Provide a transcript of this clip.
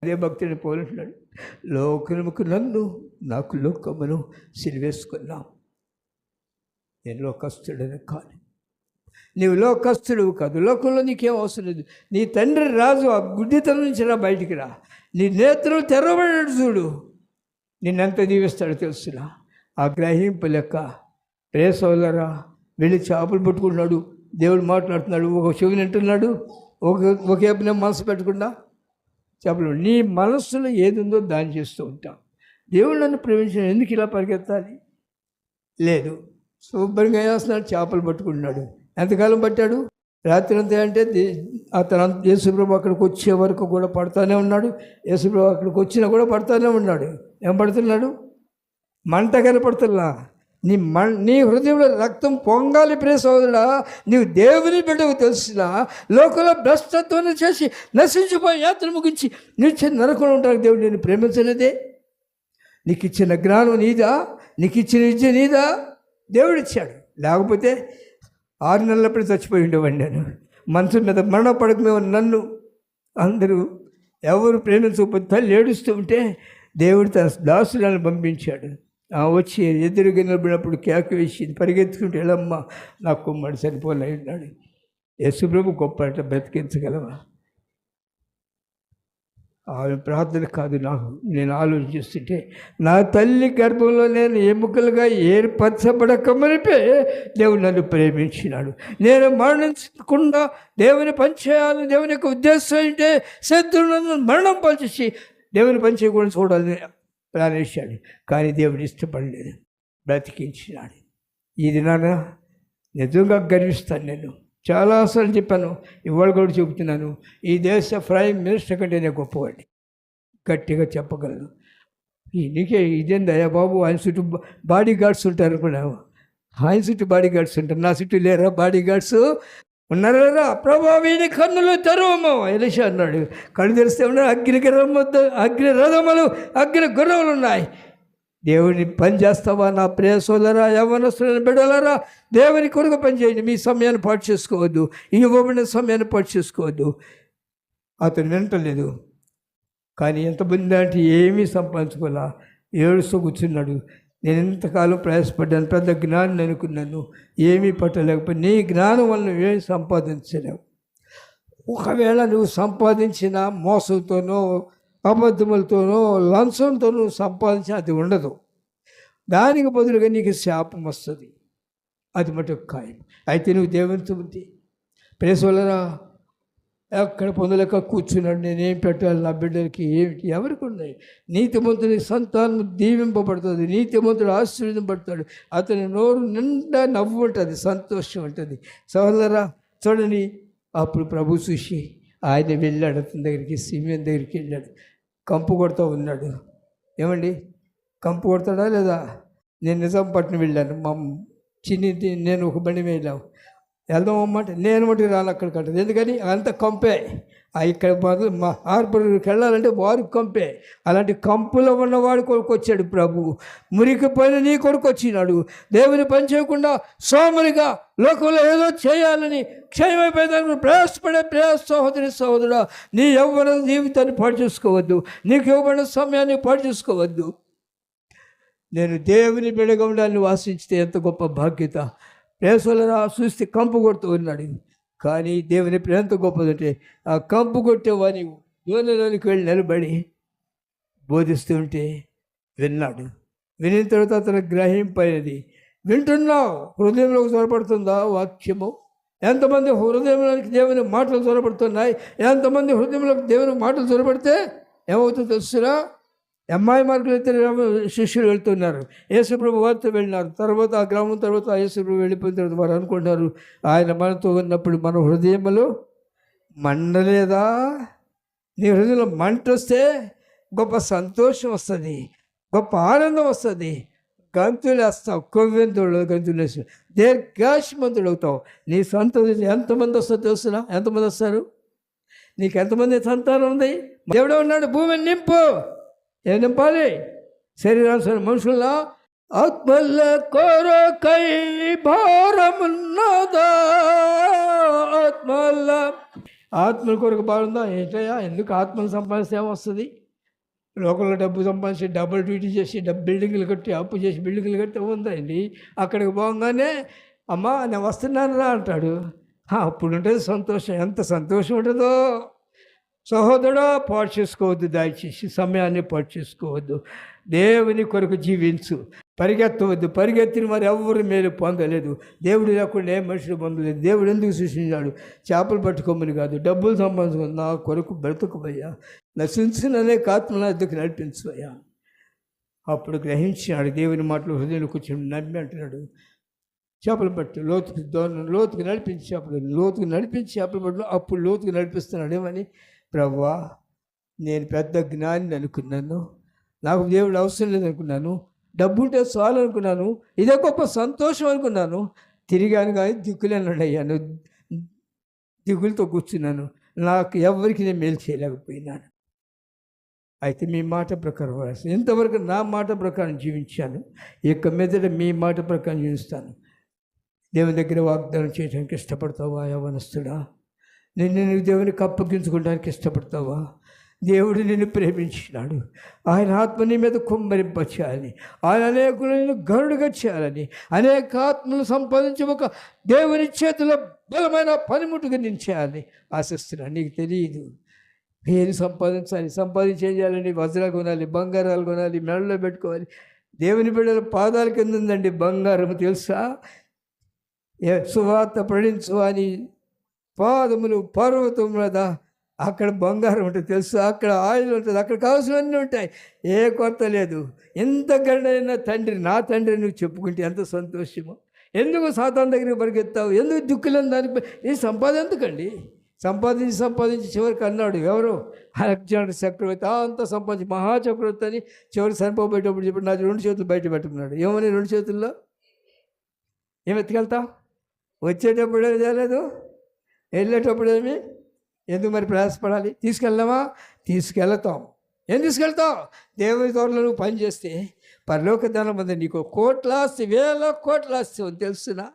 అదే భక్తుడిని పోలింటున్నాడు, లోకముకు నన్ను నాకు లోకమును సిలివేసుకున్నాం. నేను లోకస్తుడని కాదు. నీవు లోకస్తుడు కాదు. లోకంలో నీకేం అవసరం లేదు. నీ తండ్రి రాజు ఆ గుడ్డితనం నుంచి రా, బయటికి రా. నీ నేత్రం తెరవబడినట్టు చూడు, నిన్నెంత దీవిస్తాడో తెలుసురా. ఆ గ్రహింపు లెక్క ప్రేసోదరా వెళ్ళి చేపలు పట్టుకుంటున్నాడు. దేవుడు మాట్లాడుతున్నాడు, ఒక చెవిని వింటున్నాడు, ఒకేపునే మనసు పెట్టకుండా చేపలు. నీ మనస్సులో ఏది ఉందో దాన్ని చేస్తూ ఉంటాం. దేవుడు నన్ను ప్రేమించిన ఎందుకు ఇలా పరిగెత్తాలి? లేదు, శుభ్రంగా వేస్తున్నాడు, చేపలు పట్టుకుంటున్నాడు. ఎంతకాలం పట్టాడు? రాత్రి అంతా. అంటే అతను యేసుప్రభు అక్కడికి వచ్చే వరకు కూడా పడుతూనే ఉన్నాడు. యేసుప్రభు అక్కడికి వచ్చినా కూడా పడుతూనే ఉన్నాడు. ఏం పడుతున్నాడు? మంట కనపడుతున్నా. నీ హృదయంలో రక్తం పొంగాలి ప్రియ సోదరుడా. నీవు దేవుని బిడ్డకు తెలిసినా లోకంలో భ్రష్టత్వం చేసి నశించిపోయి యాత్ర ముగించి నిత్య నరకంలో ఉంటానికి దేవుడు నేను ప్రేమించలేదే. నీకు ఇచ్చిన జ్ఞానం నీదా, నీకు ఇచ్చిన విద్య నీదా? దేవుడిచ్చాడు. లేకపోతే 6 నెలలప్పుడు చచ్చిపోయి ఉండేవాడిని నేను. మనసు మీద మరణ పడకమే నన్ను అందరూ ఎవరు ప్రేమించకపోతే తల్లి ఏడుస్తూ ఉంటే దేవుడు తన దాసులను పంపించాడు. వచ్చి ఎదురుగా నిలబడినప్పుడు కేక వేసి పరిగెత్తుకుంటే వెళ్ళమ్మా నా కుమ్మడి సరిపోలే ఉన్నాడు. యేసుప్రభు గొప్ప అంటే బ్రతికించగలవా? ఆమె ప్రార్థన కాదు. నేను ఆలోచిస్తుంటే నా తల్లి గర్భంలో నేను ఎముకలుగా ఏర్పరచబడక మరిపే దేవుడు నన్ను ప్రేమించినాడు. నేను మరణించకుండా దేవుని పనిచేయాలని దేవుని యొక్క ఉద్దేశం అంటే శత్రువు నన్ను మరణం పనిచేసి దేవుని పని చేయకుండా చూడాలని ప్రాణించాడు. కానీ దేవుడు ఇష్టపడలేదు, బ్రతికించినాడు. ఈ దినాన నిజంగా గర్విస్తాను. నేను చాలాసార్లు చెప్పాను, ఇవాళ కూడా చెబుతున్నాను. ఈ దేశ ప్రైమ్ మినిస్టర్ కంటే నేను గొప్పవాడిని గట్టిగా చెప్పగలను. నీకే ఇదేందయ్యా బాబు, ఆయన చుట్టూ బాడీ గార్డ్స్ ఉంటారు అనుకున్నావు. ఆయన చుట్టూ బాడీ గార్డ్స్ ఉంటారు, నా చుట్టూ లేరా బాడీ గార్డ్స్? ఉన్నారా? ప్రభా వీని కన్నులు తెరవము ఎలీషా అన్నాడు. కళ్ళు తెరిస్తే ఉన్నాయి అగ్ని రథములు అగ్ని గుర్రములు ఉన్నాయి. దేవుని పని చేస్తావా నా ప్రియ సోదరా, యవ్వనస్తులైన బిడ్డలారా? దేవుని కొరకు పని చేయండి. మీ సమయాన్ని పాటు చేసుకోవద్దు, ఇవ్వబడిన సమయాన్ని పాటు చేసుకోవద్దు. అతను వింటలేదు. కానీ ఎంతమంది అంటే ఏమీ సంపాదించుకోవాలా, ఏడుస్తూ కూర్చున్నాడు. నేను ఎంతకాలం ప్రయాసపడ్డాను, పెద్ద జ్ఞానం అనుకున్నాను, ఏమీ పట్టలేకపోతే. నీ జ్ఞానం వల్ల ఏమి సంపాదించలేవు. ఒకవేళ నువ్వు సంపాదించిన మోసంతోనో అబద్ధములతోనో లంచంతోనూ సంపాదించి అది ఉండదు. దానికి బదులుగా నీకు శాపం వస్తుంది, అది మటుకు ఖాయం. అయితే నువ్వు దేవునితో ఉంది ప్రేసోలరా, ఎక్కడ పొందలేక కూర్చున్నాడు. నేనేం పెట్టాలి నా బిడ్డలకి? ఏమిటి? ఎవరికి ఉన్నాయి? నీతిమంతుని సంతానం దీవింపబడుతుంది, నీతిమంతుడు ఆశీర్వదింపబడతాడు, అతని నోరు నిండా నవ్వు ఉంటుంది, సంతోషం ఉంటుంది. సోదరా చూడండి, అప్పుడు ప్రభు చూసి ఆయన వెళ్ళాడు అతని దగ్గరికి, సిమియోను దగ్గరికి వెళ్ళాడు. కంపు కొడుతూ ఉన్నాడు. ఏమండి, కంపు కొడతాడా లేదా? నేను నిజాంపట్నం వెళ్ళాను, మా నేను ఒక బండి వెళ్ళాము. వెళ్దాం అమ్మంటే నేను మటుకు రాను అక్కడికి అంటుంది. ఎందుకని? అంత కంపే. ఇక్కడ మా హార్బర్కి వెళ్ళాలంటే వారు కంపే. అలాంటి కంపులో ఉన్నవాడు కొడుకు వచ్చాడు ప్రభు. మురికిపోయిన నీ కొడుకు వచ్చినాడు. దేవుని పని చేయకుండా సోమరిగా లోకంలో ఏదో చేయాలని క్షయమైపోయేదానికి ప్రయాసపడే సహోదరి సహోదరుడా, నీ యవ్వన జీవితాన్ని పాడు చేసుకోవద్దు, నీకు ఇవ్వబడిన సమయాన్ని పాడు చేసుకోవద్దు. నేను దేవుని బిడ్డగా ఉండాలని వాసించితే ఎంత గొప్ప బాధ్యత. ప్రేసోలరా చూస్తే కంపు కొడుతూ ఉన్నాడు. కానీ దేవుని ప్రేమ ఎంత గొప్పదంటే, ఆ కంపు కొట్టేవాని యోనిలోనికి వెళ్ళి నిలబడి బోధిస్తూ ఉంటే విన్నాడు. వినిన తర్వాత అతను గ్రహింపైనది. వింటున్నావు, హృదయంలోకి చొరబడుతుందా వాక్యము? ఎంతమంది హృదయంలోనికి దేవుని మాటలు చొరబడుతున్నాయి? ఎంతమంది హృదయంలోకి దేవుని మాటలు చొరబడితే ఏమవుతుందో తెలుసురా? అమ్మాయి మార్గంలో ఇద్దరు శిష్యులు వెళ్తున్నారు, యేసుప్రభు వారితో వెళ్ళినారు. తర్వాత ఆ గ్రామం తర్వాత యేసుప్రభు వెళ్ళిపోయిన తర్వాత వారు అనుకుంటున్నారు, ఆయన మనతో ఉన్నప్పుడు మన హృదయంలో మండలేదా? నీ హృదయంలో మంట వస్తే గొప్ప సంతోషం వస్తుంది, గొప్ప ఆనందం వస్తుంది. గంతులు వేస్తావు, కొవ్వెంతుడు గంతులు వేస్తావు, దీర్ఘాయుష్మంతుడు అవుతావు. నీ సంతోషం ఎంతమంది వస్తారో తెలుసునా? ఎంతమంది వస్తారు? నీకు ఎంతమంది సంతానం ఉంది? దేవుడే ఉన్నాడు, భూమిని నింపు. ఏం నింపాలి? శరీరానుసారి మనుషుల్లో ఆత్మల కొరకై భారమున్నదా, ఆత్మల ఆత్మల కొరకు బాగుందా ఏంటయ్యా, ఎందుకు ఆత్మలు సంపాదిస్తే ఏమొస్తుంది? లోకల్లో డబ్బు సంపాదించి డబుల్ డ్యూటీ చేసి బిల్డింగ్లు కట్టి అప్పు చేసి బిల్డింగ్లు కట్టి ఉందండి. అక్కడికి పోగానే అమ్మా నేను వస్తున్నాను రా అంటాడు. అప్పుడు ఉంటుంది సంతోషం. ఎంత సంతోషం ఉంటుందో. సహోదరుడా, పాడు చేసుకోవద్దు, దయచేసి సమయాన్ని పాడు చేసుకోవద్దు. దేవుని కొరకు జీవించు, పరిగెత్తవద్దు. పరిగెత్తిన వారు ఎవరు మేలు పొందలేదు. దేవుడు లేకుండా ఏ మనుషులు పొందలేదు. దేవుడు ఎందుకు సృష్టించాడు? చేపలు పట్టుకోమని కాదు, డబ్బులు సంపాదించుకుని నా కొరకు బ్రతుకుపోయా, నశించిననే ఆత్మ నా ఎద్దుకు నడిపించవయ్యా. అప్పుడు గ్రహించినాడు దేవుని మాటలు హృదయంలో కూర్చొని నమ్మి అంటున్నాడు, చేపలు పట్టు లోతుకు నడిపించి చేపలు పట్టు. అప్పుడు లోతుకు నడిపిస్తున్నాడు. ఏమని? ప్రభువా, నేను పెద్ద జ్ఞాని అనుకున్నాను, నాకు దేవుడు అవసరం లేదనుకున్నాను, డబ్బు ఉంటే చాలు అనుకున్నాను, ఇదే గొప్ప సంతోషం అనుకున్నాను. తిరిగాను కానీ దిక్కులేనయ్యాను, దిగులతో కూర్చున్నాను. నాకు ఎవరికి నేను మేలు చేయలేకపోయినాను. అయితే మీ మాట ప్రకారం ఇంతవరకు నా మాట ప్రకారం జీవించాను, ఇక మీదట మీ మాట ప్రకారం జీవిస్తాను. దేవుని దగ్గర వాగ్దానం చేయడానికి ఇష్టపడతావా యవ్వనస్తుడా? నిన్ను దేవునికి అప్పగించుకోవడానికి ఇష్టపడతావా? దేవుడు నిన్ను ప్రేమించినాడు. ఆయన ఆత్మ నీ మీద కుమ్మరింప చేయాలని, ఆయన అనేకులను గరుడుగా చేయాలని, అనేక ఆత్మలు సంపాదించి ఒక దేవుని చేతిలో బలమైన పనిముట్టుగా నేను చేయాలని ఆశిస్తున్నాను. నీకు తెలియదు ఏది సంపాదించాలి. సంపాదించి ఏం చేయాలండి? వజ్రాలు కొనాలి, బంగారాలు కొనాలి, మెడలో పెట్టుకోవాలి. దేవుని బిడ్డల పాదాల కింద ఉందండి బంగారం, తెలుసా? సువార్త ప్రకటించు అని పాదములు పర్వతములదా, అక్కడ బంగారం ఉంటుంది తెలుసు, అక్కడ ఆయిల్ ఉంటుంది, అక్కడ కావాల్సినవన్నీ ఉంటాయి, ఏ కొరత లేదు. ఎంత గండైనా తండ్రి, నా తండ్రి నువ్వు చెప్పుకుంటే ఎంత సంతోషమో. ఎందుకు సాతాను దగ్గరికి పరిగెత్తావు? ఎందుకు దిక్కులేని దానికి ఇది ఎందుకండి? సంపాదించి చివరికి అన్నాడు ఎవరు? అలెగ్జాండర్ చక్రవర్తి. అంతా సంపాదించి మహాచక్రవర్తి అని చివరికి చనిపోయేటప్పుడు చెప్పి నాకు 2 చేతులు బయట పెట్టుకున్నాడు. ఏమని 2 చేతుల్లో ఏం ఎత్తుకెళ్తావు? వచ్చేటప్పుడు ఏమి చేయలేదు, వెళ్ళేటప్పుడు ఏమి? ఎందుకు మరి ప్రయాసపడాలి? తీసుకెళ్దామా? తీసుకెళ్తాం. ఏం తీసుకెళ్తావు? దేవుని తోటలో నువ్వు పని చేస్తే పరలోక ధనం ఉంది, నీకు కోట్లాస్తి, 1000 కోట్ల ఆస్తి ఉంది తెలుసునా?